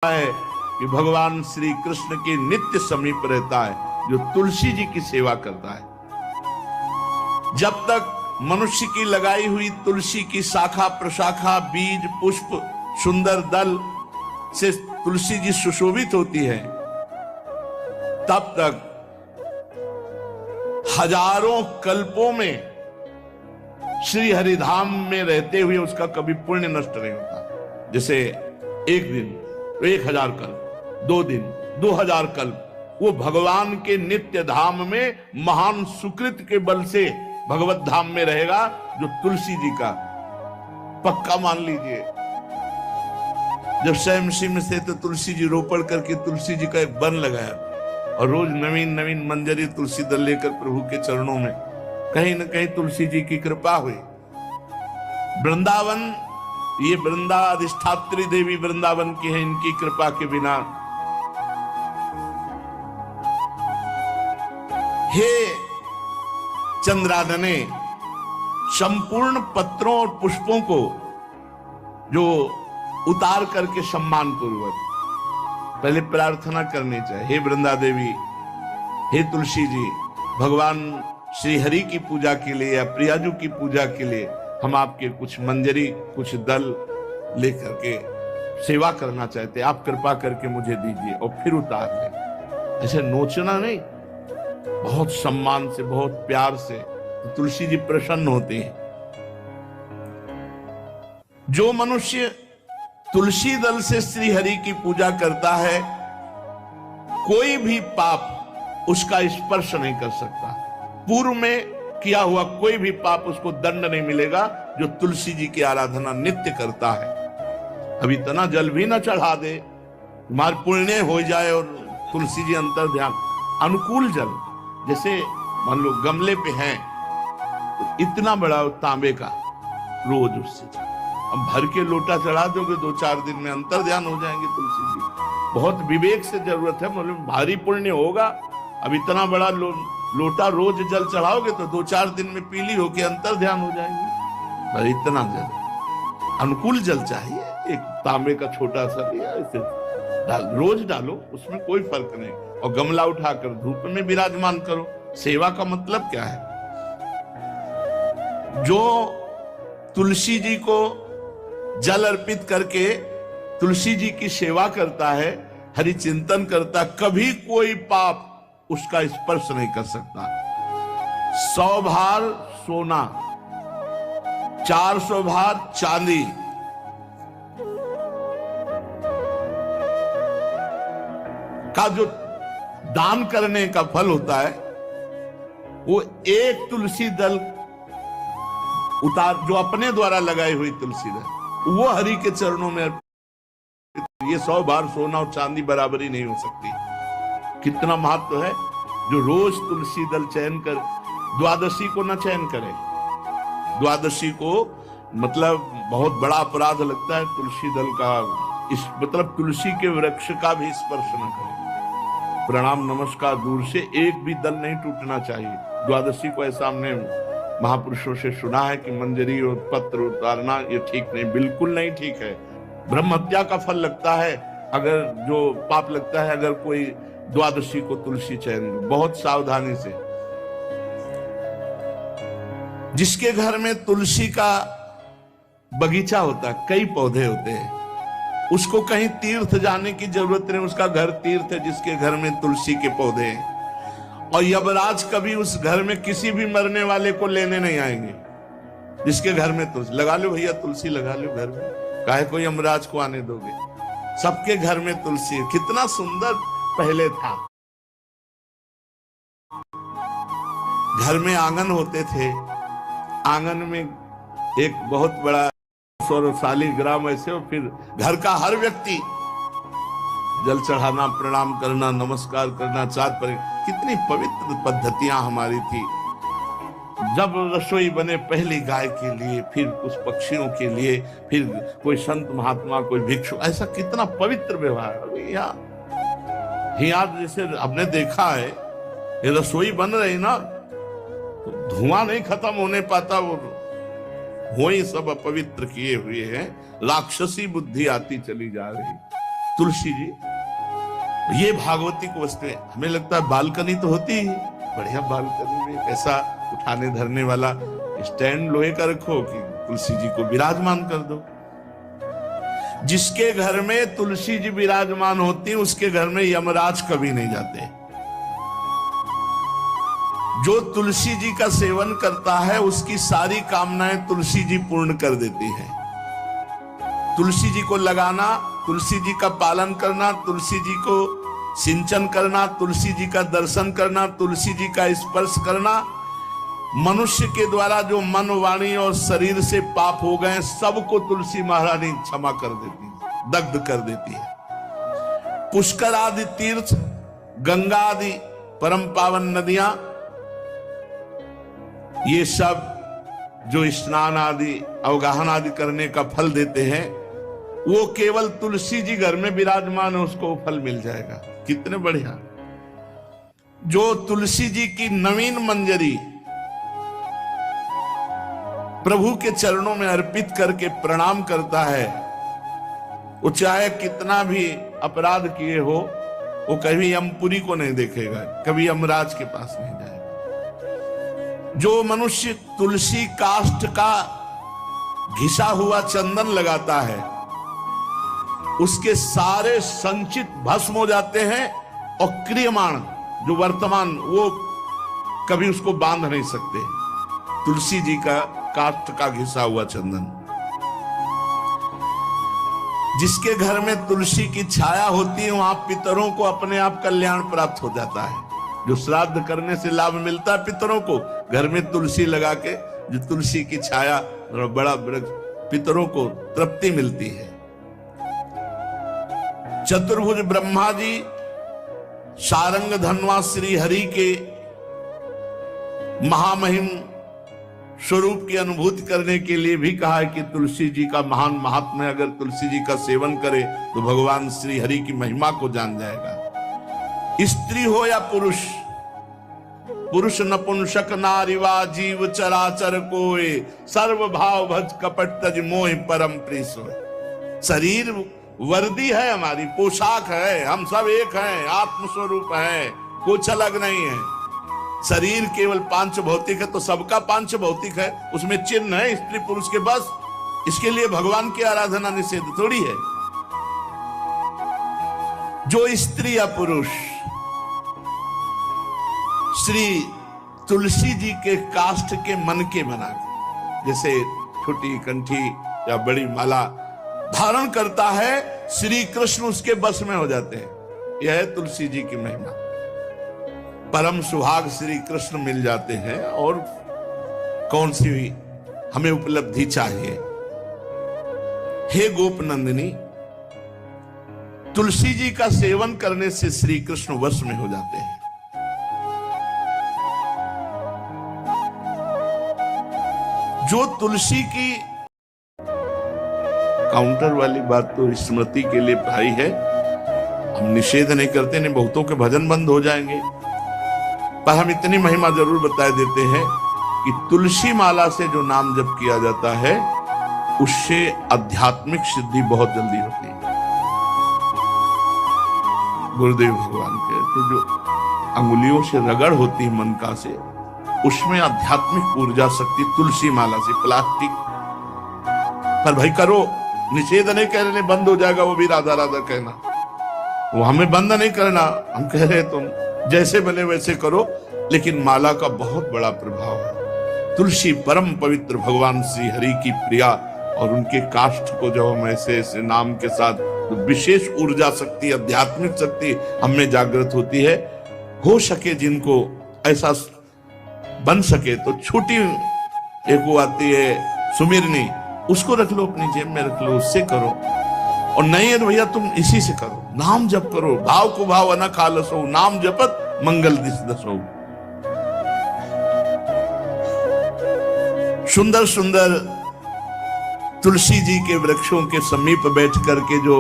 है कि भगवान श्री कृष्ण के नित्य समीप रहता है जो तुलसी जी की सेवा करता है। जब तक मनुष्य की लगाई हुई तुलसी की शाखा प्रशाखा बीज पुष्प सुंदर दल से तुलसी जी सुशोभित होती है, तब तक हजारों कल्पों में श्री हरिधाम में रहते हुए उसका कभी पुण्य नष्ट नहीं होता। जैसे एक दिन तो 1000 कल्प, 2 दिन 2000 कल्प वो भगवान के नित्य धाम में महान सुकृत के बल से भगवत धाम में रहेगा, जो तुलसी जी का पक्का मान लीजिए। जब स्वयं सिंह से तो तुलसी जी रोपण करके तुलसी जी का एक वन लगाया और रोज नवीन नवीन मंजरी तुलसी दल लेकर प्रभु के चरणों में, कहीं न कहीं तुलसी जी की कृपा हुई। वृंदावन, ये वृंदा अधिष्ठात्री देवी वृंदावन की है, इनकी कृपा के बिना हे चंद्रादने संपूर्ण पत्रों और पुष्पों को जो उतार करके सम्मान पूर्वक पहले प्रार्थना करनी चाहिए। हे वृंदा देवी, हे तुलसी जी, भगवान श्री हरि की पूजा के लिए या प्रियाजू की पूजा के लिए हम आपके कुछ मंजरी कुछ दल लेकर के सेवा करना चाहते हैं, आप कृपा करके मुझे दीजिए, और फिर उतार दें। ऐसे नोचना नहीं, बहुत सम्मान से बहुत प्यार से, तो तुलसी जी प्रसन्न होते हैं। जो मनुष्य तुलसी दल से श्री हरि की पूजा करता है, कोई भी पाप उसका स्पर्श नहीं कर सकता। पूर्व में किया हुआ कोई भी पाप उसको दंड नहीं मिलेगा, जो तुलसी जी की आराधना नित्य करता है। अब इतना जल भी ना चढ़ा दे, मार पुण्य हो जाए और तुलसी जी अंतर ध्यान अनुकूल जल, जैसे मान लो गमले पे हैं तो इतना बड़ा तांबे का रोज उससे अब भर के लोटा चढ़ा दोगे, 2-4 दिन में अंतर ध्यान हो जाएंगे तुलसी जी। बहुत विवेक से जरूरत है, मतलब भारी पुण्य होगा। अब इतना बड़ा लोटा रोज जल चढ़ाओगे तो 2-4 दिन में पीली होके अंतर ध्यान हो जाएंगे। पर इतना जल अनुकूल जल चाहिए, एक तांबे का छोटा सा लिया, इसे रोज डालो, उसमें कोई फर्क नहीं, और गमला उठाकर धूप में विराजमान करो। सेवा का मतलब क्या है? जो तुलसी जी को जल अर्पित करके तुलसी जी की सेवा करता है, हरि चिंतन करता, कभी कोई पाप उसका स्पर्श नहीं कर सकता। 100 भार सोना, 400 भार चांदी, का जो दान करने का फल होता है, वो एक तुलसी दल उतार, जो अपने द्वारा लगाई हुई तुलसी दल, वो हरि के चरणों में। ये 100 भार सोना और चांदी बराबरी नहीं हो सकती। कितना महत्व है। जो रोज तुलसी दल चयन कर, द्वादशी को न चयन करे, द्वादशी को मतलब बहुत बड़ा अपराध लगता है तुलसी दल का, इस मतलब तुलसी के वृक्ष का भी स्पर्श न करे। प्रणाम नमस्कार दूर से, एक भी दल नहीं टूटना चाहिए। द्वादशी को ऐसा हमने महापुरुषों से सुना है कि मंजरी और पत्र उतारना ये ठीक नहीं, बिल्कुल नहीं ठीक है। ब्रह्म हत्या का फल लगता है, अगर जो पाप लगता है अगर कोई द्वादशी को तुलसी चयन, बहुत सावधानी से। जिसके घर में तुलसी का बगीचा होता है, कई पौधे होते हैं, उसको कहीं तीर्थ जाने की जरूरत नहीं, उसका घर तीर्थ है जिसके घर में तुलसी के पौधे हैं। और यमराज कभी उस घर में किसी भी मरने वाले को लेने नहीं आएंगे। जिसके घर में तुलसी, लगा लो भैया तुलसी लगा लो घर में, काहे को यमराज को आने दोगे? सबके घर में तुलसी है। कितना सुंदर पहले था। घर में आंगन होते थे, आंगन में एक बहुत बड़ा सौरशाली ग्राम ऐसे, और फिर घर का हर व्यक्ति जल चढ़ाना, प्रणाम करना, नमस्कार करना, चाँद पर। कितनी पवित्र पद्धतियां हमारी थी। जब रसोई बने पहली गाय के लिए, फिर कुछ पक्षियों के लिए, फिर कोई संत महात्मा, कोई भिक्षु, ऐसा कितना पवित्र व्यवहार। यहाँ जैसे हमने देखा है, ये रसोई बन रही ना, तो धुआं नहीं खत्म होने पाता, वो ही सब अपवित्र किए हुए हैं। राक्षसी बुद्धि आती चली जा रही। तुलसी जी, ये भागवती को वस्तु है। हमें लगता है बालकनी तो होती ही, बढ़िया बालकनी में कैसा उठाने धरने वाला स्टैंड लोहे का रखो कि तुलसी जी को विराजमान कर दो। जिसके घर में तुलसी जी विराजमान होती, उसके घर में यमराज कभी नहीं जाते। जो तुलसी जी का सेवन करता है उसकी सारी कामनाएं तुलसी जी पूर्ण कर देती हैं। तुलसी जी को लगाना, तुलसी जी का पालन करना, तुलसी जी को सिंचन करना, तुलसी जी का दर्शन करना, तुलसी जी का स्पर्श करना, मनुष्य के द्वारा जो मन, वाणी और शरीर से पाप हो गए सबको तुलसी महारानी क्षमा कर देती है, दग्ध कर देती है। पुष्कर आदि तीर्थ, गंगा आदि परम पावन नदियां, ये सब जो स्नान आदि अवगाहन आदि करने का फल देते हैं, वो केवल तुलसी जी घर में विराजमान है उसको फल मिल जाएगा। कितने बढ़िया। जो तुलसी जी की नवीन मंजरी प्रभु के चरणों में अर्पित करके प्रणाम करता है, वो चाहे कितना भी अपराध किए हो, वो कभी यमपुरी को नहीं देखेगा, कभी यमराज के पास नहीं जाएगा। जो मनुष्य तुलसी काष्ठ का घिसा हुआ चंदन लगाता है, उसके सारे संचित भस्म हो जाते हैं, और क्रियमाण जो वर्तमान वो कभी उसको बांध नहीं सकते। तुलसी जी का काष्ठ का घिसा हुआ चंदन, जिसके घर में तुलसी की छाया होती है वहां पितरों को अपने आप कल्याण प्राप्त हो जाता है। जो श्राद्ध करने से लाभ मिलता है पितरों को, घर में तुलसी लगा के जो तुलसी की छाया बड़ा वृक्ष, पितरों को तृप्ति मिलती है। चतुर्भुज ब्रह्मा जी सारंग धनवा श्री हरि के महामहिम स्वरूप की अनुभूति करने के लिए भी कहा है कि तुलसी जी का महान महात्म्य, अगर तुलसी जी का सेवन करे तो भगवान श्री हरि की महिमा को जान जाएगा। स्त्री हो या पुरुष, पुरुष नपुंसक नारीवा जीव चराचर कोय, सर्व भाव भज कपट तज मोह परम प्रिय सोय। शरीर वर्दी है, हमारी पोशाक है, हम सब एक हैं, आत्मस्वरूप है, कुछ अलग नहीं है। शरीर केवल पांच भौतिक है तो सबका पांच भौतिक है, उसमें चिन्ह है स्त्री पुरुष के, बस इसके लिए भगवान की आराधना निषेध थोड़ी है। जो स्त्री या पुरुष श्री तुलसी जी के काष्ठ के मन के बना के, जैसे छोटी कंठी या बड़ी माला धारण करता है, श्री कृष्ण उसके बस में हो जाते हैं। यह है तुलसी जी की महिमा। परम सुहाग श्री कृष्ण मिल जाते हैं, और कौन सी भी हमें उपलब्धि चाहिए। हे गोप नंदिनी, तुलसी जी का सेवन करने से श्री कृष्ण वश में हो जाते हैं। जो तुलसी की काउंटर वाली बात तो स्मृति के लिए भाई है, हम निषेध नहीं करते, नहीं बहुतों के भजन बंद हो जाएंगे, पर हम इतनी महिमा जरूर बता देते हैं कि तुलसी माला से जो नाम जप किया जाता है उससे आध्यात्मिक सिद्धि बहुत जल्दी होती है। गुरुदेव भगवान कहते जो अंगुलियों से रगड़ होती है मन का से, उसमें आध्यात्मिक ऊर्जा शक्ति तुलसी माला से। प्लास्टिक पर भाई करो, निषेध नहीं कह रहे बंद हो जाएगा, वो भी राधा राधा कहना, वो हमें बंद नहीं करना। हम कह रहे तुम जैसे बने वैसे करो, लेकिन माला का बहुत बड़ा प्रभाव है। तुलसी परम पवित्र भगवान श्री हरि की प्रिया, और उनके काष्ठ को जब हम ऐसे नाम के साथ, तो विशेष ऊर्जा शक्ति, आध्यात्मिक शक्ति हमें जागृत होती है। हो सके जिनको ऐसा बन सके तो छोटी एक वो आती है सुमिरनी, उसको रख लो, अपनी जेब में रख लो, उससे करो। और नहीं है तो भैया तुम इसी से करो, नाम जप करो, भाव को भाव न खालसो, नाम जपत मंगल दिस दसो। सुंदर सुंदर तुलसी जी के वृक्षों के समीप बैठ करके जो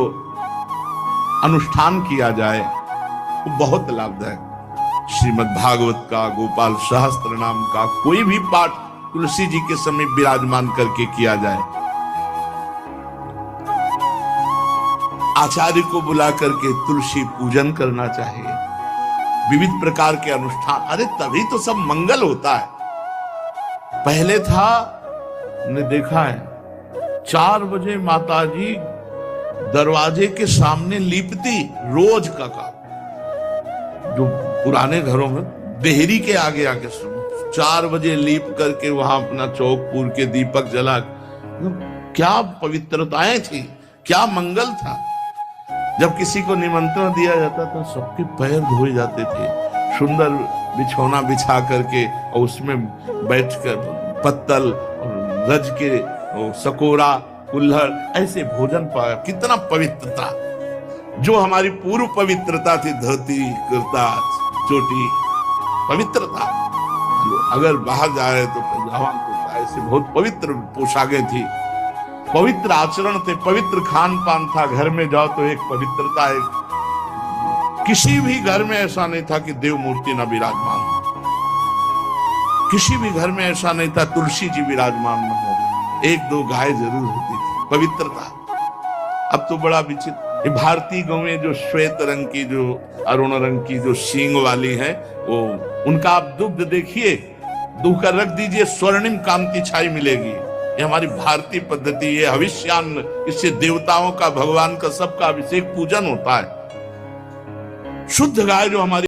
अनुष्ठान किया जाए वो बहुत लाभदायक। श्रीमद् भागवत का, गोपाल सहस्त्र नाम का कोई भी पाठ तुलसी जी के समीप विराजमान करके किया जाए, आचार्य को बुला करके तुलसी पूजन करना चाहिए, विविध प्रकार के अनुष्ठान। अरे तभी तो सब मंगल होता है। पहले था, ने देखा है, 4 बजे माताजी दरवाजे के सामने लीपती, रोज का काम। जो पुराने घरों में देहरी के आगे आके 4 बजे लीप करके वहां अपना चौक पूर के दीपक जला, क्या पवित्रताएं थी, क्या मंगल था। जब किसी को निमंत्रण दिया जाता था सबके पैर धोए जाते थे, सुंदर बिछौना बिछा करके और उसमें बैठकर पत्तल और गज के सकोरा कुल्हड़ ऐसे भोजन पाया। कितना पवित्रता, जो हमारी पूर्व पवित्रता थी, धोती कुर्ता चोटी, पवित्रता। अगर बाहर जा रहे तो पैजामा कुर्ता, ऐसे बहुत पवित्र पोशाकें थी, पवित्र आचरण थे, पवित्र खान पान था। घर में जाओ तो एक पवित्रता है। किसी भी घर में ऐसा नहीं था कि देव मूर्ति न विराजमान हो, किसी भी घर में ऐसा नहीं था तुलसी जी विराजमान न हो, 1-2 गाय जरूर होती थी, पवित्रता। अब तो बड़ा विचित्र, ये भारतीय गौएं जो श्वेत रंग की, जो अरुण रंग की, जो सींग वाली है, वो उनका आप दुग्ध देखिए, दूह कर रख दीजिए, स्वर्णिम कांति छाई मिलेगी। ये हमारी भारतीय पद्धति, ये हविष्यान्न, इससे देवताओं का, भगवान का, सबका अभिषेक पूजन होता है। शुद्ध गाय जो हमारी